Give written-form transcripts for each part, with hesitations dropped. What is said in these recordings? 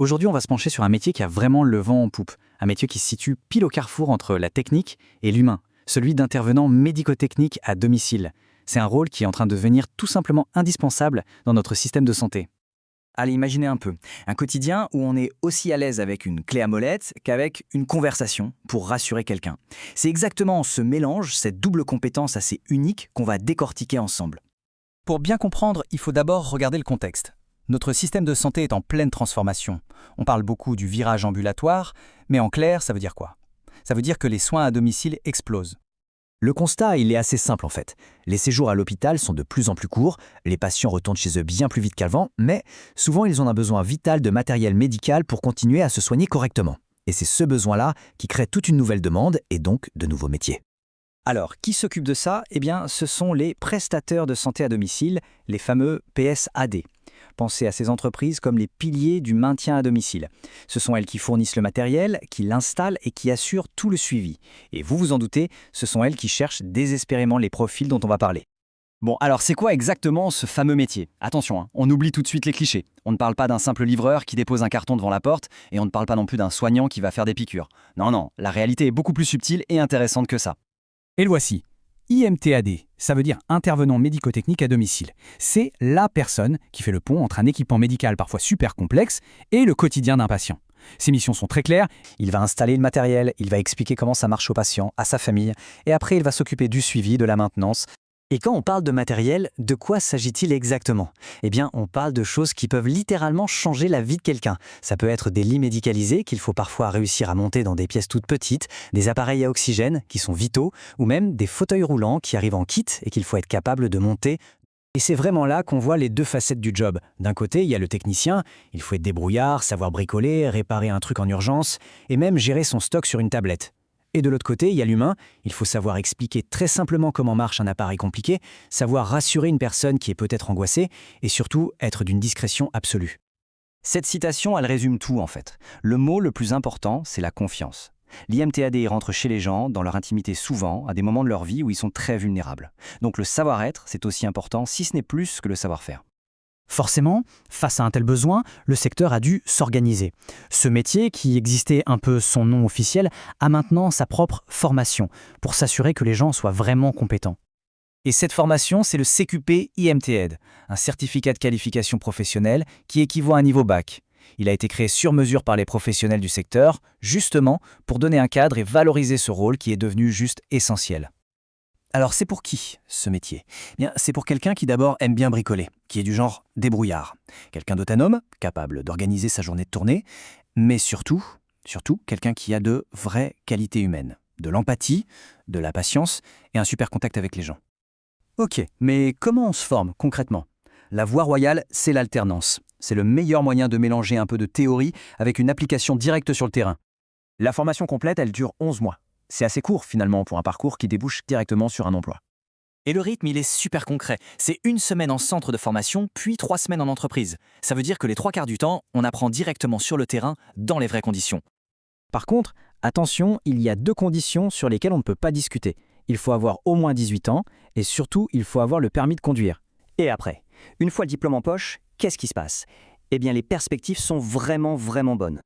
Aujourd'hui, on va se pencher sur un métier qui a vraiment le vent en poupe. Un métier qui se situe pile au carrefour entre la technique et l'humain. Celui d'intervenant médico-technique à domicile. C'est un rôle qui est en train de devenir tout simplement indispensable dans notre système de santé. Allez, imaginez un peu, un quotidien où on est aussi à l'aise avec une clé à molette qu'avec une conversation pour rassurer quelqu'un. C'est exactement ce mélange, cette double compétence assez unique qu'on va décortiquer ensemble. Pour bien comprendre, il faut d'abord regarder le contexte. Notre système de santé est en pleine transformation. On parle beaucoup du virage ambulatoire, mais en clair, ça veut dire quoi? Ça veut dire que les soins à domicile explosent. Le constat, il est assez simple en fait. Les séjours à l'hôpital sont de plus en plus courts, les patients retournent chez eux bien plus vite qu'avant, mais souvent ils ont un besoin vital de matériel médical pour continuer à se soigner correctement. Et c'est ce besoin-là qui crée toute une nouvelle demande et donc de nouveaux métiers. Alors, qui s'occupe de ça? Eh bien, ce sont les prestataires de santé à domicile, les fameux PSAD. Pensez à ces entreprises comme les piliers du maintien à domicile. Ce sont elles qui fournissent le matériel, qui l'installent et qui assurent tout le suivi. Et vous vous en doutez, ce sont elles qui cherchent désespérément les profils dont on va parler. Bon, alors c'est quoi exactement ce fameux métier? Attention, on oublie tout de suite les clichés. On ne parle pas d'un simple livreur qui dépose un carton devant la porte et on ne parle pas non plus d'un soignant qui va faire des piqûres. Non, la réalité est beaucoup plus subtile et intéressante que ça. Et le voici. IMTAD, ça veut dire intervenant médico-technique à domicile. C'est la personne qui fait le pont entre un équipement médical parfois super complexe et le quotidien d'un patient. Ses missions sont très claires. Il va installer le matériel, il va expliquer comment ça marche au patient, à sa famille, et après il va s'occuper du suivi, de la maintenance. Et quand on parle de matériel, de quoi s'agit-il exactement? Eh bien, on parle de choses qui peuvent littéralement changer la vie de quelqu'un. Ça peut être des lits médicalisés qu'il faut parfois réussir à monter dans des pièces toutes petites, des appareils à oxygène qui sont vitaux, ou même des fauteuils roulants qui arrivent en kit et qu'il faut être capable de monter. Et c'est vraiment là qu'on voit les deux facettes du job. D'un côté, il y a le technicien, il faut être débrouillard, savoir bricoler, réparer un truc en urgence, et même gérer son stock sur une tablette. Et de l'autre côté, il y a l'humain, il faut savoir expliquer très simplement comment marche un appareil compliqué, savoir rassurer une personne qui est peut-être angoissée, et surtout être d'une discrétion absolue. Cette citation, elle résume tout en fait. Le mot le plus important, c'est la confiance. L'IMTAD rentre chez les gens, dans leur intimité souvent, à des moments de leur vie où ils sont très vulnérables. Donc le savoir-être, c'est aussi important, si ce n'est plus que le savoir-faire. Forcément, face à un tel besoin, le secteur a dû s'organiser. Ce métier, qui existait un peu son nom officiel, a maintenant sa propre formation, pour s'assurer que les gens soient vraiment compétents. Et cette formation, c'est le CQP IMTAD, un certificat de qualification professionnelle qui équivaut à un niveau bac. Il a été créé sur mesure par les professionnels du secteur, justement pour donner un cadre et valoriser ce rôle qui est devenu juste essentiel. Alors c'est pour qui, ce métier? Bien, c'est pour quelqu'un qui d'abord aime bien bricoler, qui est du genre débrouillard. Quelqu'un d'autonome, capable d'organiser sa journée de tournée, mais surtout, quelqu'un qui a de vraies qualités humaines, de l'empathie, de la patience et un super contact avec les gens. Ok, mais comment on se forme concrètement? La voie royale, c'est l'alternance. C'est le meilleur moyen de mélanger un peu de théorie avec une application directe sur le terrain. La formation complète, elle dure 11 mois. C'est assez court finalement pour un parcours qui débouche directement sur un emploi. Et le rythme, il est super concret. C'est 1 semaine en centre de formation, puis 3 semaines en entreprise. Ça veut dire que les 3 quarts du temps, on apprend directement sur le terrain, dans les vraies conditions. Par contre, attention, il y a 2 conditions sur lesquelles on ne peut pas discuter. Il faut avoir au moins 18 ans et surtout, il faut avoir le permis de conduire. Et après, une fois le diplôme en poche, qu'est-ce qui se passe? Eh bien, les perspectives sont vraiment bonnes.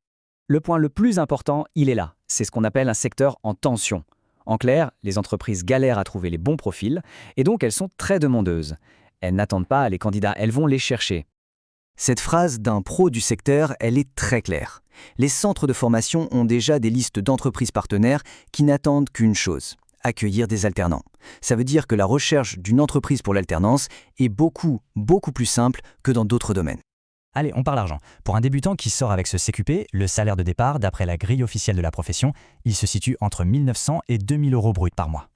Le point le plus important, il est là. C'est ce qu'on appelle un secteur en tension. En clair, les entreprises galèrent à trouver les bons profils et donc elles sont très demandeuses. Elles n'attendent pas les candidats, elles vont les chercher. Cette phrase d'un pro du secteur, elle est très claire. Les centres de formation ont déjà des listes d'entreprises partenaires qui n'attendent qu'une chose: accueillir des alternants. Ça veut dire que la recherche d'une entreprise pour l'alternance est beaucoup plus simple que dans d'autres domaines. Allez, on parle argent. Pour un débutant qui sort avec ce CQP, le salaire de départ, d'après la grille officielle de la profession, il se situe entre 1 900 et 2 000 euros bruts par mois.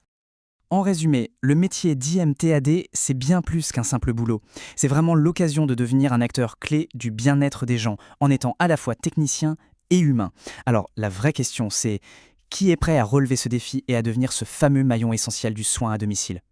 En résumé, le métier d'IMTAD, c'est bien plus qu'un simple boulot. C'est vraiment l'occasion de devenir un acteur clé du bien-être des gens, en étant à la fois technicien et humain. Alors, la vraie question, c'est qui est prêt à relever ce défi et à devenir ce fameux maillon essentiel du soin à domicile?